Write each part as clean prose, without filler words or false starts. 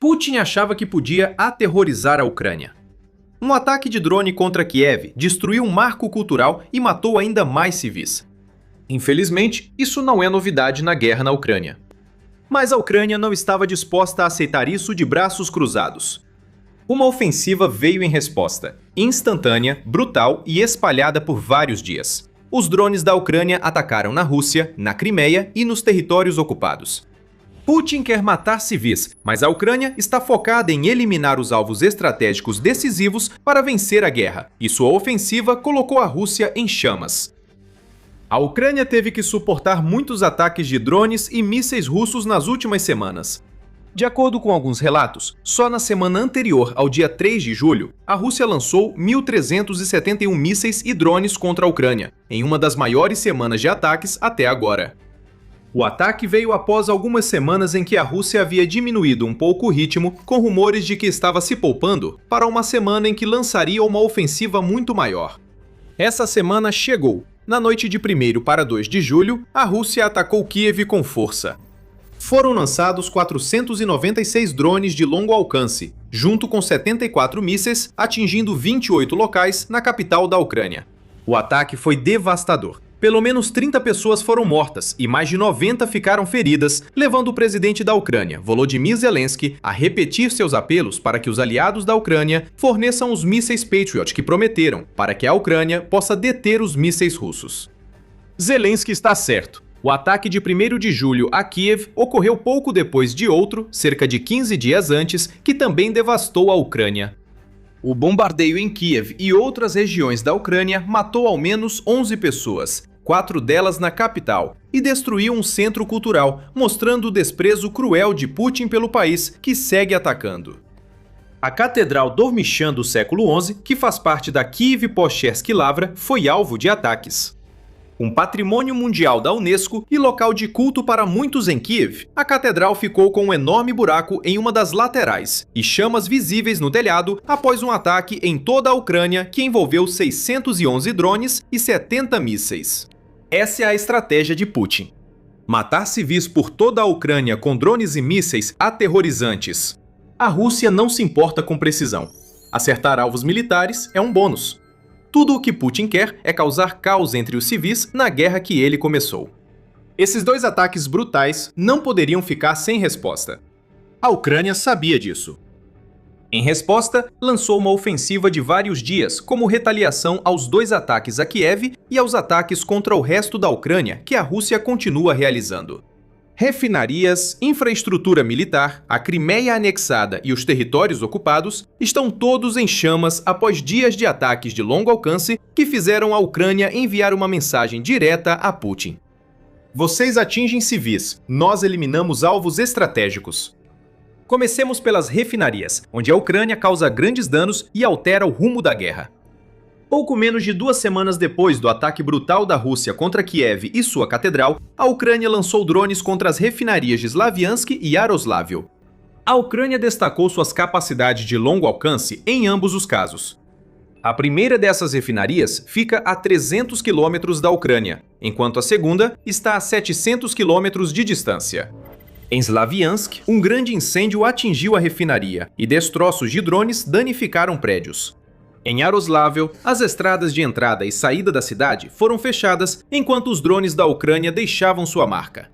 Putin achava que podia aterrorizar a Ucrânia. Um ataque de drone contra Kiev destruiu um marco cultural e matou ainda mais civis. Infelizmente, isso não é novidade na guerra na Ucrânia. Mas a Ucrânia não estava disposta a aceitar isso de braços cruzados. Uma ofensiva veio em resposta, instantânea, brutal e espalhada por vários dias. Os drones da Ucrânia atacaram na Rússia, na Crimeia e nos territórios ocupados. Putin quer matar civis, mas a Ucrânia está focada em eliminar os alvos estratégicos decisivos para vencer a guerra, e sua ofensiva colocou a Rússia em chamas. A Ucrânia teve que suportar muitos ataques de drones e mísseis russos nas últimas semanas. De acordo com alguns relatos, só na semana anterior ao dia 3 de julho, a Rússia lançou 1.371 mísseis e drones contra a Ucrânia, em uma das maiores semanas de ataques até agora. O ataque veio após algumas semanas em que a Rússia havia diminuído um pouco o ritmo, com rumores de que estava se poupando para uma semana em que lançaria uma ofensiva muito maior. Essa semana chegou. Na noite de 1º para 2 de julho, a Rússia atacou Kiev com força. Foram lançados 496 drones de longo alcance, junto com 74 mísseis, atingindo 28 locais na capital da Ucrânia. O ataque foi devastador. Pelo menos 30 pessoas foram mortas e mais de 90 ficaram feridas, levando o presidente da Ucrânia, Volodymyr Zelensky, a repetir seus apelos para que os aliados da Ucrânia forneçam os mísseis Patriot que prometeram, para que a Ucrânia possa deter os mísseis russos. Zelensky está certo. O ataque de 1º de julho a Kiev ocorreu pouco depois de outro, cerca de 15 dias antes, que também devastou a Ucrânia. O bombardeio em Kiev e outras regiões da Ucrânia matou ao menos 11 pessoas, 4 delas na capital, e destruiu um centro cultural, mostrando o desprezo cruel de Putin pelo país, que segue atacando. A Catedral Dormichan do século XI, que faz parte da Kiev-Pochersky Lavra, foi alvo de ataques. Um patrimônio mundial da Unesco e local de culto para muitos em Kiev, a catedral ficou com um enorme buraco em uma das laterais e chamas visíveis no telhado após um ataque em toda a Ucrânia que envolveu 611 drones e 70 mísseis. Essa é a estratégia de Putin. Matar civis por toda a Ucrânia com drones e mísseis aterrorizantes. A Rússia não se importa com precisão. Acertar alvos militares é um bônus. Tudo o que Putin quer é causar caos entre os civis na guerra que ele começou. Esses dois ataques brutais não poderiam ficar sem resposta. A Ucrânia sabia disso. Em resposta, lançou uma ofensiva de vários dias como retaliação aos 2 ataques a Kiev e aos ataques contra o resto da Ucrânia que a Rússia continua realizando. Refinarias, infraestrutura militar, a Crimeia anexada e os territórios ocupados estão todos em chamas após dias de ataques de longo alcance que fizeram a Ucrânia enviar uma mensagem direta a Putin. Vocês atingem civis, nós eliminamos alvos estratégicos. Comecemos pelas refinarias, onde a Ucrânia causa grandes danos e altera o rumo da guerra. Pouco menos de 2 semanas depois do ataque brutal da Rússia contra Kiev e sua catedral, a Ucrânia lançou drones contra as refinarias de Slaviansk e Yaroslavl. A Ucrânia destacou suas capacidades de longo alcance em ambos os casos. A primeira dessas refinarias fica a 300 quilômetros da Ucrânia, enquanto a segunda está a 700 quilômetros de distância. Em Slaviansk, um grande incêndio atingiu a refinaria e destroços de drones danificaram prédios. Em Yaroslavl, as estradas de entrada e saída da cidade foram fechadas enquanto os drones da Ucrânia deixavam sua marca.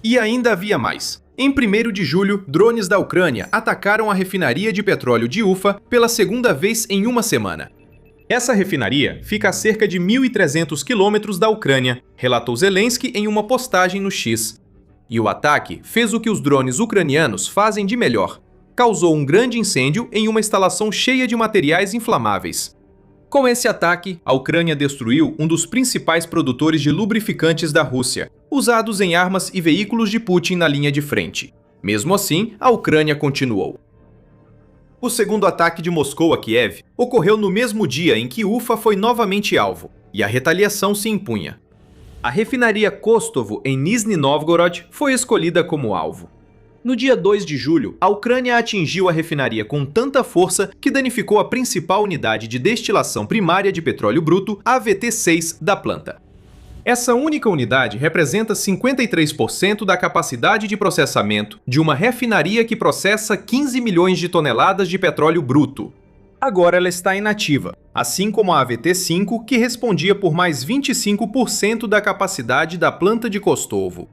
E ainda havia mais. Em 1º de julho, drones da Ucrânia atacaram a refinaria de petróleo de Ufa pela segunda vez em uma semana. Essa refinaria fica a cerca de 1.300 quilômetros da Ucrânia, relatou Zelensky em uma postagem no X. E o ataque fez o que os drones ucranianos fazem de melhor. Causou um grande incêndio em uma instalação cheia de materiais inflamáveis. Com esse ataque, a Ucrânia destruiu um dos principais produtores de lubrificantes da Rússia, usados em armas e veículos de Putin na linha de frente. Mesmo assim, a Ucrânia continuou. O segundo ataque de Moscou a Kiev ocorreu no mesmo dia em que Ufa foi novamente alvo, e a retaliação se impunha. A refinaria Kostovo, em Nizhny Novgorod, foi escolhida como alvo. No dia 2 de julho, a Ucrânia atingiu a refinaria com tanta força que danificou a principal unidade de destilação primária de petróleo bruto, a VT6, da planta. Essa única unidade representa 53% da capacidade de processamento de uma refinaria que processa 15 milhões de toneladas de petróleo bruto. Agora ela está inativa, assim como a AVT-5, que respondia por mais 25% da capacidade da planta de Kostovo.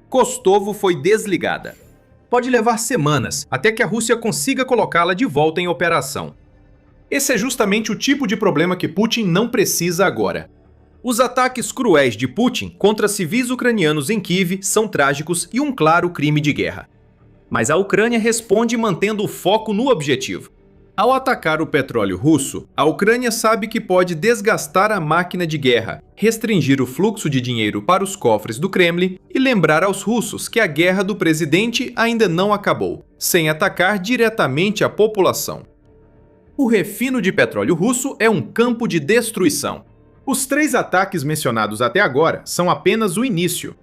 Kostovo foi desligada. Pode levar semanas até que a Rússia consiga colocá-la de volta em operação. Esse é justamente o tipo de problema que Putin não precisa agora. Os ataques cruéis de Putin contra civis ucranianos em Kiev são trágicos e um claro crime de guerra. Mas a Ucrânia responde mantendo o foco no objetivo. Ao atacar o petróleo russo, a Ucrânia sabe que pode desgastar a máquina de guerra, restringir o fluxo de dinheiro para os cofres do Kremlin e lembrar aos russos que a guerra do presidente ainda não acabou, sem atacar diretamente a população. O refino de petróleo russo é um campo de destruição. Os 3 ataques mencionados até agora são apenas o início.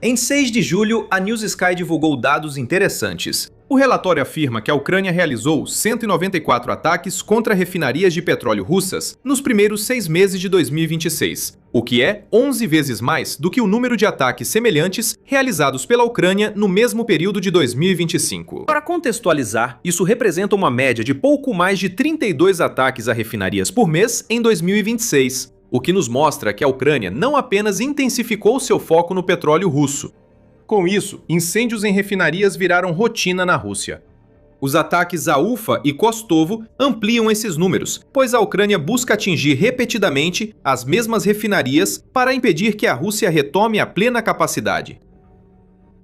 Em 6 de julho, a News Sky divulgou dados interessantes. O relatório afirma que a Ucrânia realizou 194 ataques contra refinarias de petróleo russas nos primeiros 6 meses de 2026, o que é 11 vezes mais do que o número de ataques semelhantes realizados pela Ucrânia no mesmo período de 2025. Para contextualizar, isso representa uma média de pouco mais de 32 ataques a refinarias por mês em 2026, o que nos mostra que a Ucrânia não apenas intensificou seu foco no petróleo russo. Com isso, incêndios em refinarias viraram rotina na Rússia. Os ataques a Ufa e Kostovo ampliam esses números, pois a Ucrânia busca atingir repetidamente as mesmas refinarias para impedir que a Rússia retome a plena capacidade.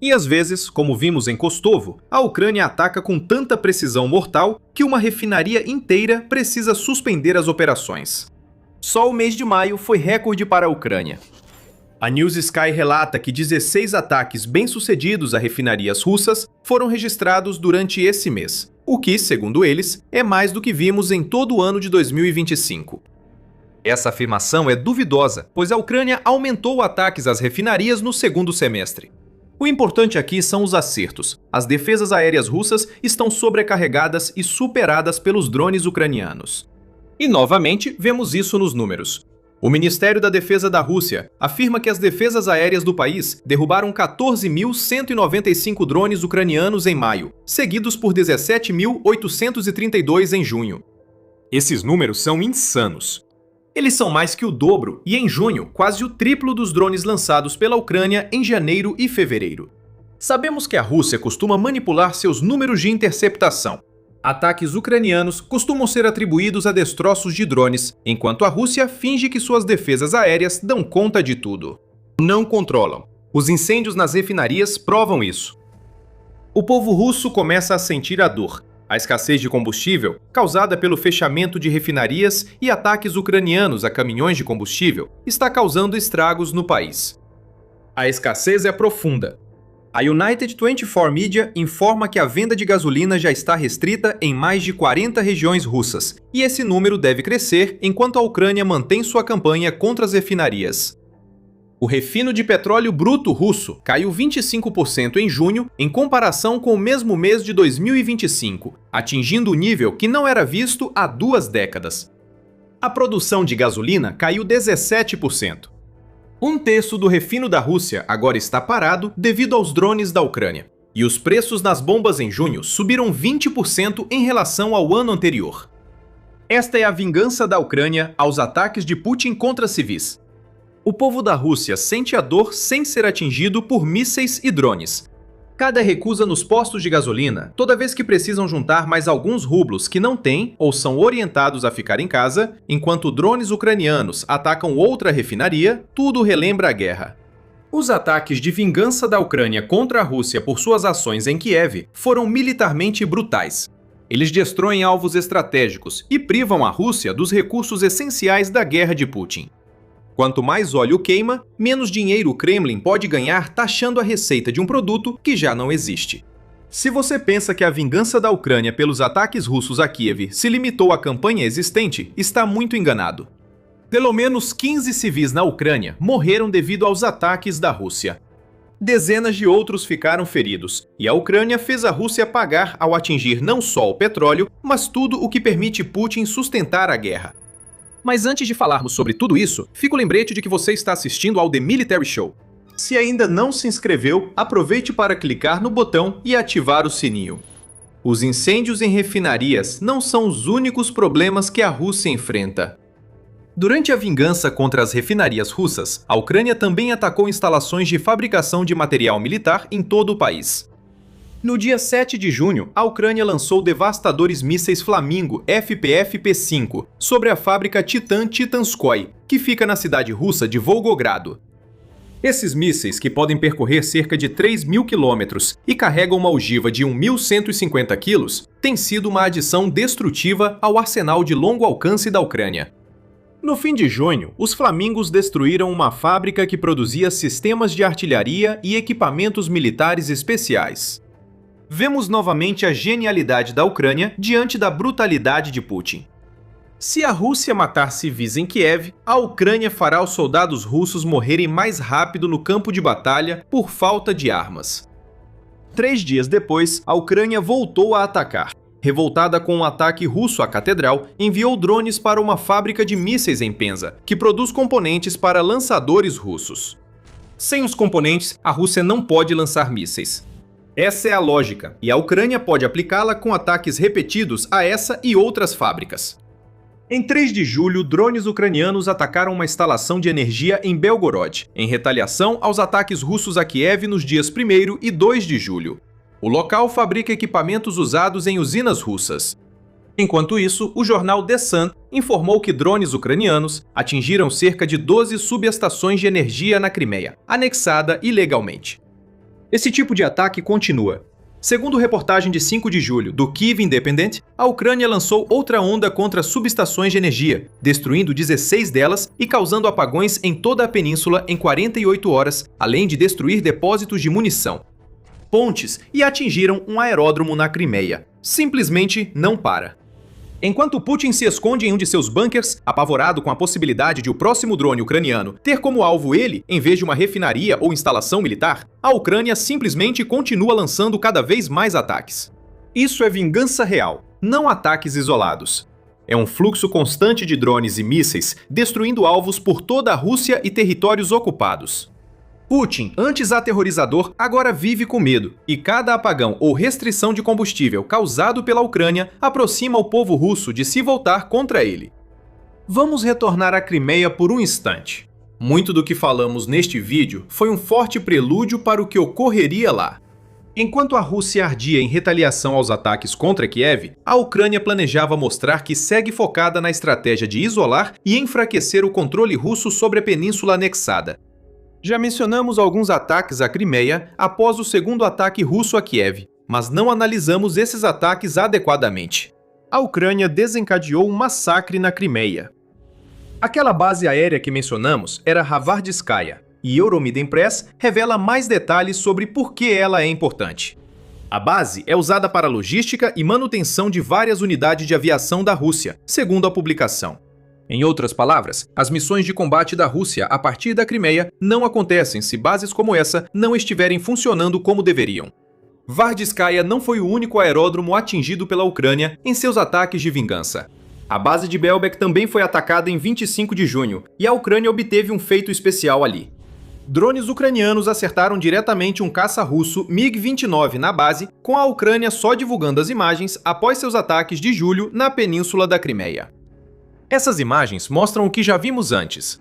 E às vezes, como vimos em Kostovo, a Ucrânia ataca com tanta precisão mortal que uma refinaria inteira precisa suspender as operações. Só o mês de maio foi recorde para a Ucrânia. A News Sky relata que 16 ataques bem-sucedidos a refinarias russas foram registrados durante esse mês, o que, segundo eles, é mais do que vimos em todo o ano de 2025. Essa afirmação é duvidosa, pois a Ucrânia aumentou ataques às refinarias no segundo semestre. O importante aqui são os acertos. As defesas aéreas russas estão sobrecarregadas e superadas pelos drones ucranianos. E novamente vemos isso nos números. O Ministério da Defesa da Rússia afirma que as defesas aéreas do país derrubaram 14.195 drones ucranianos em maio, seguidos por 17.832 em junho. Esses números são insanos. Eles são mais que o dobro e, em junho, quase o triplo dos drones lançados pela Ucrânia em janeiro e fevereiro. Sabemos que a Rússia costuma manipular seus números de interceptação. Ataques ucranianos costumam ser atribuídos a destroços de drones, enquanto a Rússia finge que suas defesas aéreas dão conta de tudo. Não controlam. Os incêndios nas refinarias provam isso. O povo russo começa a sentir a dor. A escassez de combustível, causada pelo fechamento de refinarias e ataques ucranianos a caminhões de combustível, está causando estragos no país. A escassez é profunda. A United 24 Media informa que a venda de gasolina já está restrita em mais de 40 regiões russas, e esse número deve crescer enquanto a Ucrânia mantém sua campanha contra as refinarias. O refino de petróleo bruto russo caiu 25% em junho em comparação com o mesmo mês de 2025, atingindo o nível que não era visto há 2 décadas. A produção de gasolina caiu 17%. Um terço do refino da Rússia agora está parado devido aos drones da Ucrânia. E os preços nas bombas em junho subiram 20% em relação ao ano anterior. Esta é a vingança da Ucrânia aos ataques de Putin contra civis. O povo da Rússia sente a dor sem ser atingido por mísseis e drones. Cada recusa nos postos de gasolina, toda vez que precisam juntar mais alguns rublos que não têm ou são orientados a ficar em casa, enquanto drones ucranianos atacam outra refinaria, tudo relembra a guerra. Os ataques de vingança da Ucrânia contra a Rússia por suas ações em Kiev foram militarmente brutais. Eles destroem alvos estratégicos e privam a Rússia dos recursos essenciais da guerra de Putin. Quanto mais óleo queima, menos dinheiro o Kremlin pode ganhar taxando a receita de um produto que já não existe. Se você pensa que a vingança da Ucrânia pelos ataques russos a Kiev se limitou à campanha existente, está muito enganado. Pelo menos 15 civis na Ucrânia morreram devido aos ataques da Rússia. Dezenas de outros ficaram feridos, e a Ucrânia fez a Rússia pagar ao atingir não só o petróleo, mas tudo o que permite Putin sustentar a guerra. Mas antes de falarmos sobre tudo isso, fica o lembrete de que você está assistindo ao The Military Show. Se ainda não se inscreveu, aproveite para clicar no botão e ativar o sininho. Os incêndios em refinarias não são os únicos problemas que a Rússia enfrenta. Durante a vingança contra as refinarias russas, a Ucrânia também atacou instalações de fabricação de material militar em todo o país. No dia 7 de junho, a Ucrânia lançou devastadores mísseis Flamingo FPF-P5 sobre a fábrica Titanskoy, que fica na cidade russa de Volgogrado. Esses mísseis, que podem percorrer cerca de 3.000 quilômetros e carregam uma ogiva de 1.150 quilos, têm sido uma adição destrutiva ao arsenal de longo alcance da Ucrânia. No fim de junho, os Flamingos destruíram uma fábrica que produzia sistemas de artilharia e equipamentos militares especiais. Vemos novamente a genialidade da Ucrânia diante da brutalidade de Putin. Se a Rússia matar civis em Kiev, a Ucrânia fará os soldados russos morrerem mais rápido no campo de batalha por falta de armas. 3 dias depois, a Ucrânia voltou a atacar. Revoltada com um ataque russo à catedral, enviou drones para uma fábrica de mísseis em Penza, que produz componentes para lançadores russos. Sem os componentes, a Rússia não pode lançar mísseis. Essa é a lógica, e a Ucrânia pode aplicá-la com ataques repetidos a essa e outras fábricas. Em 3 de julho, drones ucranianos atacaram uma instalação de energia em Belgorod, em retaliação aos ataques russos a Kiev nos dias 1º e 2 de julho. O local fabrica equipamentos usados em usinas russas. Enquanto isso, o jornal The Sun informou que drones ucranianos atingiram cerca de 12 subestações de energia na Crimeia, anexada ilegalmente. Esse tipo de ataque continua. Segundo reportagem de 5 de julho do Kyiv Independent, a Ucrânia lançou outra onda contra subestações de energia, destruindo 16 delas e causando apagões em toda a península em 48 horas, além de destruir depósitos de munição, pontes e atingiram um aeródromo na Crimeia. Simplesmente não para. Enquanto Putin se esconde em um de seus bunkers, apavorado com a possibilidade de o próximo drone ucraniano ter como alvo ele, em vez de uma refinaria ou instalação militar, a Ucrânia simplesmente continua lançando cada vez mais ataques. Isso é vingança real, não ataques isolados. É um fluxo constante de drones e mísseis destruindo alvos por toda a Rússia e territórios ocupados. Putin, antes aterrorizador, agora vive com medo, e cada apagão ou restrição de combustível causado pela Ucrânia aproxima o povo russo de se voltar contra ele. Vamos retornar à Crimeia por um instante. Muito do que falamos neste vídeo foi um forte prelúdio para o que ocorreria lá. Enquanto a Rússia ardia em retaliação aos ataques contra Kiev, a Ucrânia planejava mostrar que segue focada na estratégia de isolar e enfraquecer o controle russo sobre a península anexada. Já mencionamos alguns ataques à Crimeia após o segundo ataque russo a Kiev, mas não analisamos esses ataques adequadamente. A Ucrânia desencadeou um massacre na Crimeia. Aquela base aérea que mencionamos era Havardskaya, e Euromiden Press revela mais detalhes sobre por que ela é importante. A base é usada para logística e manutenção de várias unidades de aviação da Rússia, segundo a publicação. Em outras palavras, as missões de combate da Rússia a partir da Crimeia não acontecem se bases como essa não estiverem funcionando como deveriam. Vardskaya não foi o único aeródromo atingido pela Ucrânia em seus ataques de vingança. A base de Belbek também foi atacada em 25 de junho, e a Ucrânia obteve um feito especial ali. Drones ucranianos acertaram diretamente um caça russo MiG-29 na base, com a Ucrânia só divulgando as imagens após seus ataques de julho na península da Crimeia. Essas imagens mostram o que já vimos antes.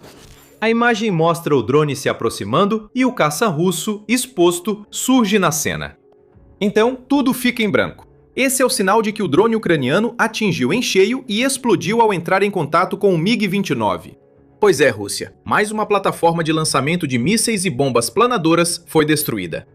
A imagem mostra o drone se aproximando e o caça russo, exposto, surge na cena. Então, tudo fica em branco. Esse é o sinal de que o drone ucraniano atingiu em cheio e explodiu ao entrar em contato com o MiG-29. Pois é, Rússia, mais uma plataforma de lançamento de mísseis e bombas planadoras foi destruída.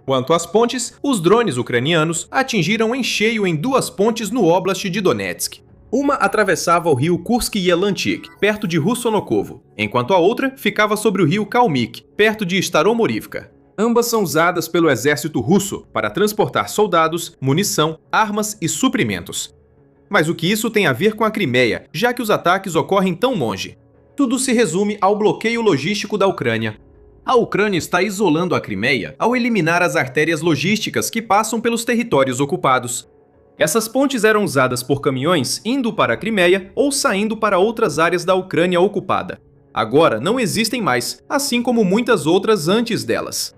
Quanto às pontes, os drones ucranianos atingiram em cheio em 2 pontes no Oblast de Donetsk. Uma atravessava o rio Kursk-Yelantik, perto de Russonokovo, enquanto a outra ficava sobre o rio Kalmyk, perto de Staromorivka. Ambas são usadas pelo exército russo para transportar soldados, munição, armas e suprimentos. Mas o que isso tem a ver com a Crimeia, já que os ataques ocorrem tão longe? Tudo se resume ao bloqueio logístico da Ucrânia. A Ucrânia está isolando a Crimeia ao eliminar as artérias logísticas que passam pelos territórios ocupados. Essas pontes eram usadas por caminhões indo para a Crimeia ou saindo para outras áreas da Ucrânia ocupada. Agora não existem mais, assim como muitas outras antes delas.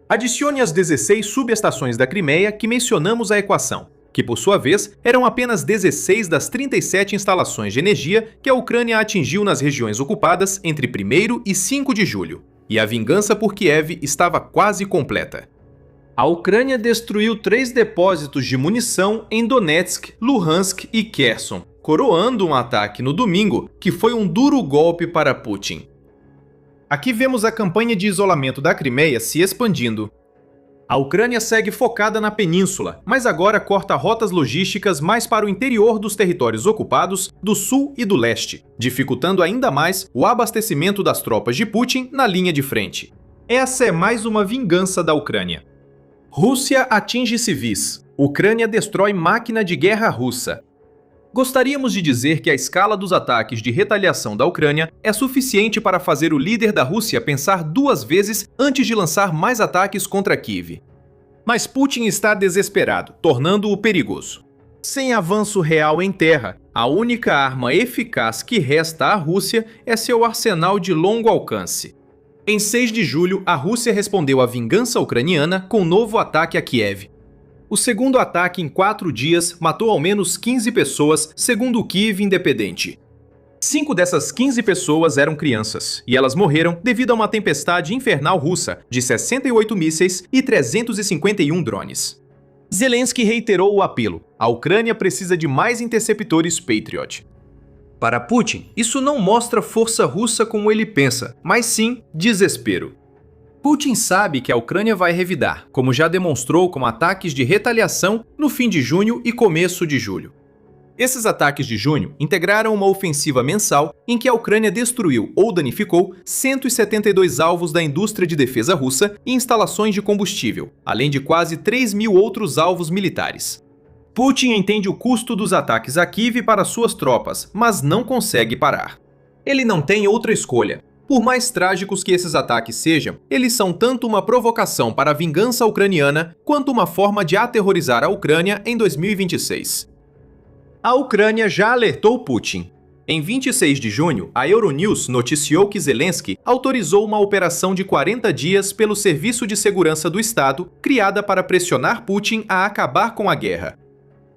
Adicione as 16 subestações da Crimeia que mencionamos à equação, que por sua vez eram apenas 16 das 37 instalações de energia que a Ucrânia atingiu nas regiões ocupadas entre 1º e 5 de julho, e a vingança por Kiev estava quase completa. A Ucrânia destruiu 3 depósitos de munição em Donetsk, Luhansk e Kherson, coroando um ataque no domingo que foi um duro golpe para Putin. Aqui vemos a campanha de isolamento da Crimeia se expandindo. A Ucrânia segue focada na península, mas agora corta rotas logísticas mais para o interior dos territórios ocupados do sul e do leste, dificultando ainda mais o abastecimento das tropas de Putin na linha de frente. Essa é mais uma vingança da Ucrânia. Rússia atinge civis. Ucrânia destrói máquina de guerra russa. Gostaríamos de dizer que a escala dos ataques de retaliação da Ucrânia é suficiente para fazer o líder da Rússia pensar 2 vezes antes de lançar mais ataques contra Kiev. Mas Putin está desesperado, tornando-o perigoso. Sem avanço real em terra, a única arma eficaz que resta à Rússia é seu arsenal de longo alcance. Em 6 de julho, a Rússia respondeu à vingança ucraniana com um novo ataque a Kiev. O segundo ataque em 4 dias matou ao menos 15 pessoas, segundo o Kiev Independente. 5 dessas 15 pessoas eram crianças, e elas morreram devido a uma tempestade infernal russa de 68 mísseis e 351 drones. Zelensky reiterou o apelo: a Ucrânia precisa de mais interceptores Patriot. Para Putin, isso não mostra força russa como ele pensa, mas sim desespero. Putin sabe que a Ucrânia vai revidar, como já demonstrou com ataques de retaliação no fim de junho e começo de julho. Esses ataques de junho integraram uma ofensiva mensal em que a Ucrânia destruiu ou danificou 172 alvos da indústria de defesa russa e instalações de combustível, além de quase 3.000 outros alvos militares. Putin entende o custo dos ataques a Kiev para suas tropas, mas não consegue parar. Ele não tem outra escolha. Por mais trágicos que esses ataques sejam, eles são tanto uma provocação para a vingança ucraniana quanto uma forma de aterrorizar a Ucrânia em 2026. A Ucrânia já alertou Putin. Em 26 de junho, a Euronews noticiou que Zelensky autorizou uma operação de 40 dias pelo Serviço de Segurança do Estado, criada para pressionar Putin a acabar com a guerra.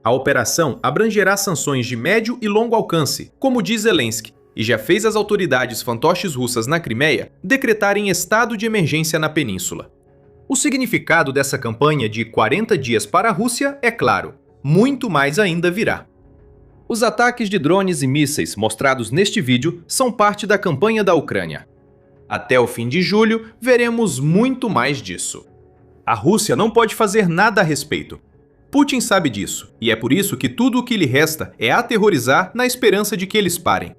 A operação abrangerá sanções de médio e longo alcance, como diz Zelensky, e já fez as autoridades fantoches russas na Crimeia decretarem estado de emergência na península. O significado dessa campanha de 40 dias para a Rússia é claro: muito mais ainda virá. Os ataques de drones e mísseis mostrados neste vídeo são parte da campanha da Ucrânia. Até o fim de julho, veremos muito mais disso. A Rússia não pode fazer nada a respeito. Putin sabe disso, e é por isso que tudo o que lhe resta é aterrorizar na esperança de que eles parem.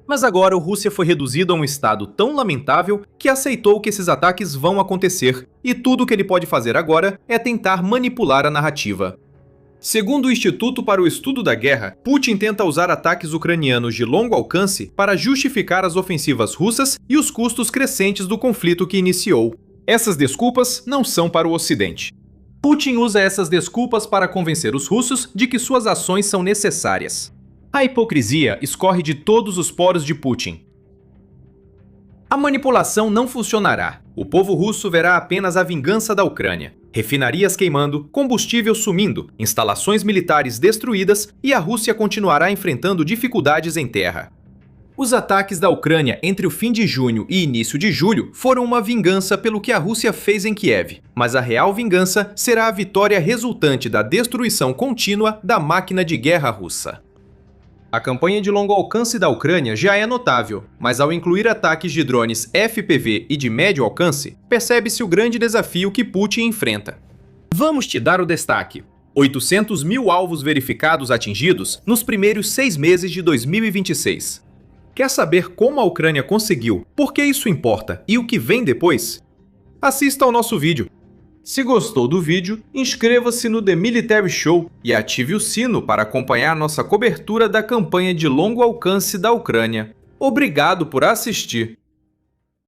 Mas agora a Rússia foi reduzida a um estado tão lamentável que aceitou que esses ataques vão acontecer, e tudo o que ele pode fazer agora é tentar manipular a narrativa. Segundo o Instituto para o Estudo da Guerra, Putin tenta usar ataques ucranianos de longo alcance para justificar as ofensivas russas e os custos crescentes do conflito que iniciou. Essas desculpas não são para o Ocidente. Putin usa essas desculpas para convencer os russos de que suas ações são necessárias. A hipocrisia escorre de todos os poros de Putin. A manipulação não funcionará. O povo russo verá apenas a vingança da Ucrânia. Refinarias queimando, combustível sumindo, instalações militares destruídas e a Rússia continuará enfrentando dificuldades em terra. Os ataques da Ucrânia entre o fim de junho e início de julho foram uma vingança pelo que a Rússia fez em Kiev, mas a real vingança será a vitória resultante da destruição contínua da máquina de guerra russa. A campanha de longo alcance da Ucrânia já é notável, mas ao incluir ataques de drones FPV e de médio alcance, percebe-se o grande desafio que Putin enfrenta. Vamos te dar o destaque: 800 mil alvos verificados atingidos nos primeiros 6 meses de 2026. Quer saber como a Ucrânia conseguiu, por que isso importa e o que vem depois? Assista ao nosso vídeo. Se gostou do vídeo, inscreva-se no The Military Show e ative o sino para acompanhar nossa cobertura da campanha de longo alcance da Ucrânia. Obrigado por assistir!